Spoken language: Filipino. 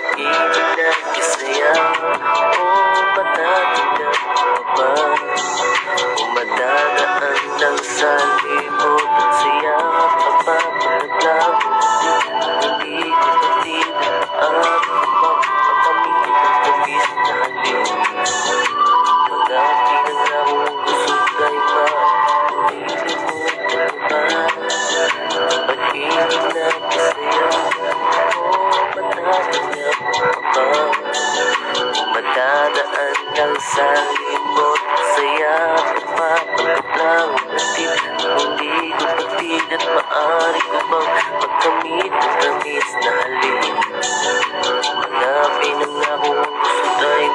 Pag-ibig nagkasaya o matatanggap ka ba? O madadaan lang sa limot at saya kapapalaglag. Hindi ko patid at makamit ang tabis na halin. Mga pinangakong gusto kay malilimutan ba? Pag-ibig nagkasaya o matatanggap ka ba? O madadaan lang sa limot at saya kapapalaglag lang natin. Hindi ko patid at maaari ko bang magkamit ang tamis na halin. Mga pinangakong gusto ay